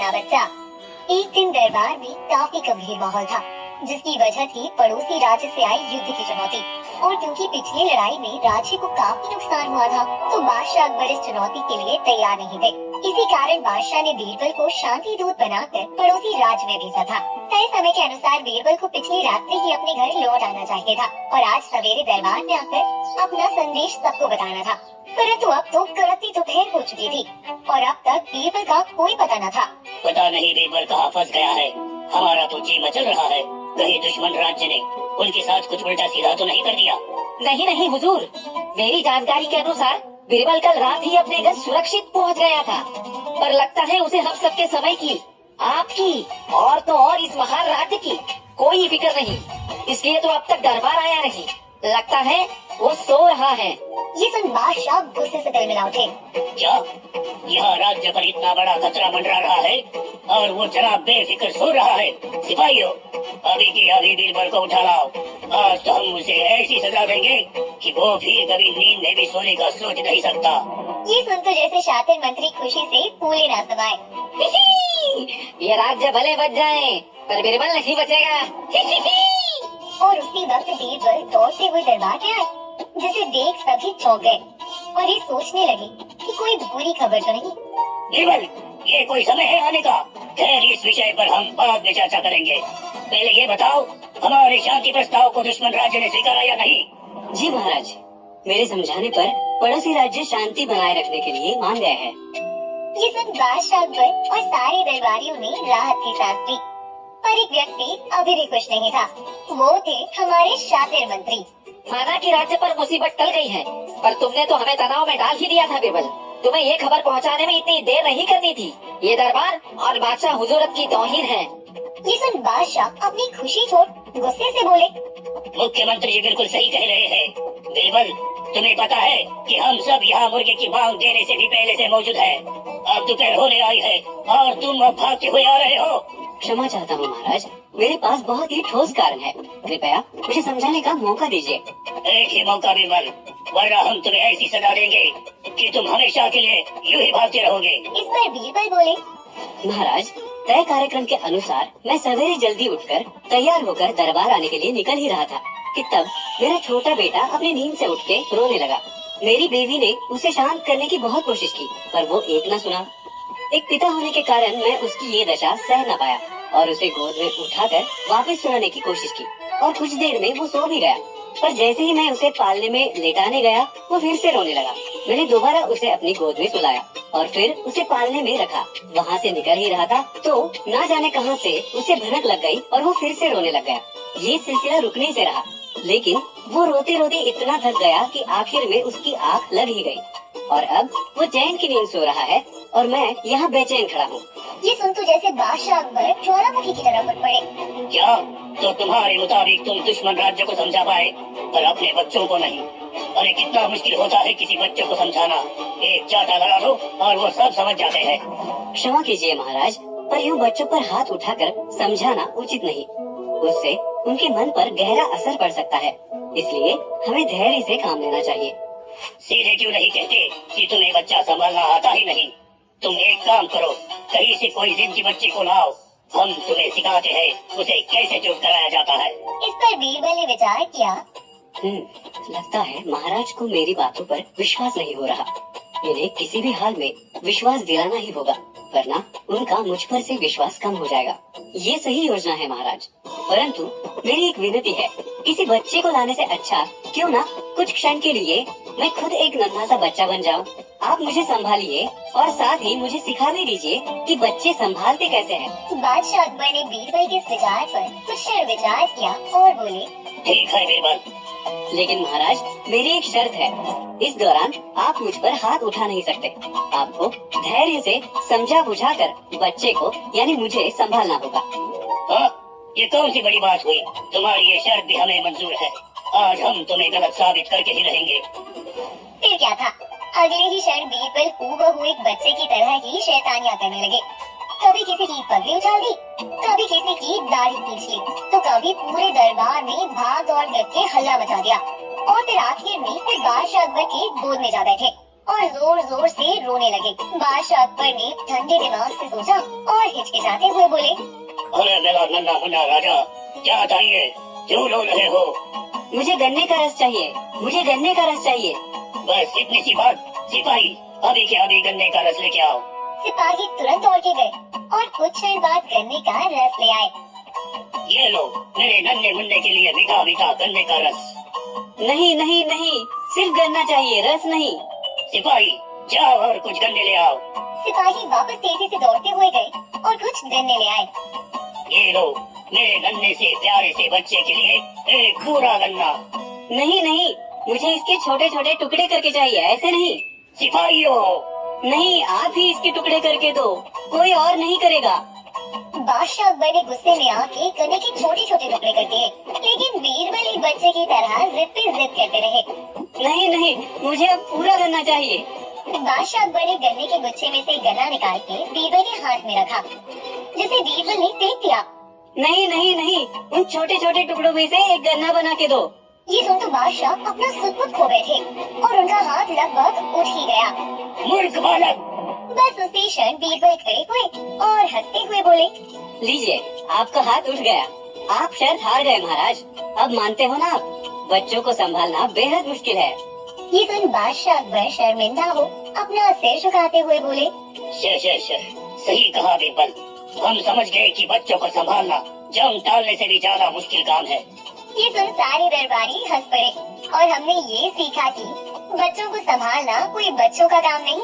भला बच्चा। एक दिन दरबार में काफी गंभीर माहौल था, जिसकी वजह थी पड़ोसी राज्य से आई युद्ध की चुनौती। और क्योंकि पिछली लड़ाई में राज्य को काफी नुकसान हुआ था, तो बादशाह अकबर इस चुनौती के लिए तैयार नहीं थे। इसी कारण बादशाह ने बीरबल को शांति दूत बनाकर पड़ोसी राज्य में भेजा था। तय समय के अनुसार बीरबल को पिछली रात्रि ही अपने घर लौट आना चाहिए था और आज सवेरे दरबार में आकर अपना संदेश सबको बताना था। परंतु अब तो कड़कती दोपहर हो चुकी थी और अब तक बीरबल का कोई पता न था। पता नहीं बीरबल कहाँ फंस गया है। हमारा तो जी मचल रहा है, कहीं दुश्मन राज्य ने उनके साथ कुछ उल्टा सीधा तो नहीं कर दिया। नहीं नहीं हुजूर, मेरी जानकारी के अनुसार बीरबल कल रात ही अपने घर सुरक्षित पहुंच गया था, पर लगता है उसे हम सबके समय की, आपकी और तो और इस महान राज्य की कोई फिक्र नहीं, इसलिए तो अब तक दरबार आया नहीं। लगता है वो सो रहा है। ये सुन बादशाह गुस्से से तिलमिला उठे। क्या यहाँ राज्य पर इतना बड़ा खतरा मंडरा रहा है और वो जनाब बेफिक्र सो रहा है? सिपाहियों, अभी की अभी बीरबल को उठा लाओ। आज तो हम उसे ऐसी सजा देंगे कि वो भी कभी नींद में भी सोने का सोच नहीं सकता। ये सुन तो जैसे शातिर मंत्री खुशी से फूले ना समाये। ये राज्य भले बच जाए, पर बीरबल नहीं बचेगा। और उसी वक्त बीरबल दौड़ते हुए दरबार में आए, जिसे देख सभी चौंक गए और ये सोचने लगे कि कोई बुरी खबर तो नहीं। बीरबल, ये कोई समय है आने का? खैर, इस विषय पर हम बाद में चर्चा करेंगे। पहले ये बताओ, हमारे शांति प्रस्ताव को दुश्मन राज्य ने स्वीकारा या नहीं? जी महाराज, मेरे समझाने पर पड़ोसी राज्य शांति बनाए रखने के लिए मान गए हैं। ये सुन बादशाह अकबर और सारे दरबारियों ने राहत की सांस ली। पर एक व्यक्ति अभी भी खुश नहीं था। वो थे हमारे शातिर मंत्री। माना कि राज्य पर मुसीबत टल गई है, पर तुमने तो हमें तनाव में डाल ही दिया था बीरबल। तुम्हें ये खबर पहुंचाने में इतनी देर नहीं करनी थी। ये दरबार और बादशाह हुजूरत की तौहीन है। ये सुन बादशाह अपनी खुशी छोड़ गुस्से से बोले। मुख्यमंत्री जी बिल्कुल सही कह रहे हैं। बीरबल, तुम्हें पता है कि हम सब यहाँ मुर्गे की मांग देने से भी पहले से मौजूद है। अब दोपहर होने आई है और तुम अब भागते हुए आ रहे हो। क्षमा चाहता हूँ महाराज, मेरे पास बहुत ही ठोस कारण है, कृपया मुझे समझाने का मौका दीजिए। एक ही मौका बीरबल, वरना हम तुम्हें ऐसी सजा देंगे कि तुम हमेशा के लिए यूं ही भागते रहोगे। इस पर बीरबल बोले। महाराज, तय कार्यक्रम के अनुसार मैं सवेरे जल्दी उठकर तैयार होकर दरबार आने के लिए निकल ही रहा था कि तब मेरा छोटा बेटा अपनी नींद से उठ के रोने लगा। मेरी बेबी ने उसे शांत करने की बहुत कोशिश की, पर वो एक न सुना। एक पिता होने के कारण मैं उसकी ये दशा सह न पाया और उसे गोद में उठाकर वापस सुलाने की कोशिश की और कुछ देर में वो सो भी गया। पर जैसे ही मैं उसे पालने में लेटाने गया, वो फिर से रोने लगा। मैंने दोबारा उसे अपनी गोद में सुलाया और फिर उसे पालने में रखा। वहाँ से निकल ही रहा था तो ना जाने कहां से उसे भनक लग गई और वो फिर से रोने लग गया। ये सिलसिला रुकने से रहा, लेकिन वो रोते रोते इतना थक गया कि आखिर में उसकी आंख लग ही गई और अब वो चैन की नींद सो रहा है और मैं यहाँ बेचैन खड़ा हूँ। ये सुन तो जैसे बादशाह अकबर ज्वालामुखी की तरफ उठ पड़े। क्या तो तुम्हारे मुताबिक तुम दुश्मन राज्य को समझा पाए पर अपने बच्चों को नहीं? अरे कितना मुश्किल होता है किसी बच्चे को समझाना। एक चाटा लगा दो और वो सब समझ जाते हैं। क्षमा कीजिए महाराज, पर यूँ बच्चों पर हाथ उठाकर समझाना उचित नहीं। उससे उनके मन पर गहरा असर पड़ सकता है, इसलिए हमें धैर्य से काम लेना चाहिए। सीधे क्यों नहीं कहते कि तुम्हें बच्चा संभालना आता ही नहीं? तुम एक काम करो, कहीं से कोई जिद्दी बच्चे को लाओ, हम तुम्हें सिखाते हैं उसे कैसे चुप कराया जाता है। इस पर बीरबल ने विचार किया। लगता है महाराज को मेरी बातों पर विश्वास नहीं हो रहा। इन्हें किसी भी हाल में विश्वास दिलाना ही होगा, वरना उनका मुझ पर से विश्वास कम हो जाएगा। ये सही योजना है महाराज, परंतु मेरी एक विनती है, किसी बच्चे को लाने से अच्छा क्यों ना कुछ क्षण के लिए मैं खुद एक नन्हा सा बच्चा बन जाऊं। आप मुझे संभालिए और साथ ही मुझे सिखा भी दीजिए कि बच्चे संभालते कैसे हैं। बादशाह अकबर ने बीरबल के इस विचार पर कुछ क्षण विचार किया और बोले, ठीक है बीरबल, लेकिन महाराज मेरी एक शर्त है। इस दौरान आप मुझ पर हाथ उठा नहीं सकते। आपको धैर्य से समझा बुझाकर बच्चे को यानी मुझे संभालना होगा। हाँ, ये कौन सी बड़ी बात हुई? तुम्हारी ये शर्त भी हमें मंजूर है। आज हम तुम्हें गलत साबित करके ही रहेंगे। फिर क्या था, अगले ही क्षण बीरबल हूबहू एक बच्चे की तरह ही शैतानियां करने लगे। कभी किसी की पगड़ी उछाल दी, कभी किसी की दाढ़ी खींच ली, तो कभी पूरे दरबार में भाग दौड़ करके हल्ला मचा दिया और फिर आखिर में फिर बादशाह अकबर के गोद में जा बैठे और जोर जोर से रोने लगे। बादशाह अकबर ने ठंडे दिमाग से सोचा और हिचकिचाते हुए बोले, अरे मेरा नन्हा मुन्ना राजा, क्या चाहिए, क्यों रो रहे हो? मुझे गन्ने का रस चाहिए, मुझे गन्ने का रस चाहिए। बस इतनी सी बात? सिपाही, अभी के अभी गन्ने का रस लेके आओ। सिपाही तुरंत दौड़ के गए और कुछ क्षण बाद गन्ने का रस ले आए। ये लो मेरे नन्हे मुन्ने के लिए मीठा मीठा गन्ने का रस। नहीं नहीं नहीं, सिर्फ गन्ना चाहिए, रस नहीं। सिपाही, जाओ और कुछ गन्ने ले आओ। सिपाही वापस तेजी से दौड़ते हुए गए और कुछ गन्ने ले आए। ये लो मेरे नन्हे से प्यारे से बच्चे के लिए एक पूरा गन्ना। नहीं नहीं, मुझे इसके छोटे छोटे टुकड़े करके चाहिए, ऐसे नहीं। सिपाहियों, नहीं, आप ही इसके टुकड़े करके दो, कोई और नहीं करेगा। बादशाह अकबर ने गुस्से में आके गन्ने के छोटे छोटे टुकड़े कर दिए, लेकिन बीरबल एक बच्चे की तरह जिद पे जिद करते रहे। नहीं नहीं, मुझे अब पूरा गन्ना चाहिए। बादशाह अकबर ने गन्ने के गुच्छे में से गन्ना निकाल के बीरबल के हाथ में रखा, जिसे बीरबल ने फेंक दिया। नहीं नहीं नहीं, उन छोटे छोटे टुकड़ों में से एक गन्ना बना के दो। ये सुन तो बादशाह अपना सुध खो बैठे और उनका हाथ लगभग उठ ही गया। मूर्ख बालक। बस उसी क्षण बीरबल खड़े हुए और हंसते हुए बोले, लीजिए, आपका हाथ उठ गया, आप शर्त हार गए महाराज। अब मानते हो ना आप, बच्चों को संभालना बेहद मुश्किल है। ये सुन बादशाह अकबर शर्मिंदा हो अपना सिर झुकाते हुए बोले, सही कहा बीरबल, हम समझ गए कि बच्चों को संभालना जंग टालने से भी ज्यादा मुश्किल काम है। ये सुन सारे दरबारी हंस पड़े और हमने ये सीखा कि बच्चों को संभालना कोई बच्चों का काम नहीं,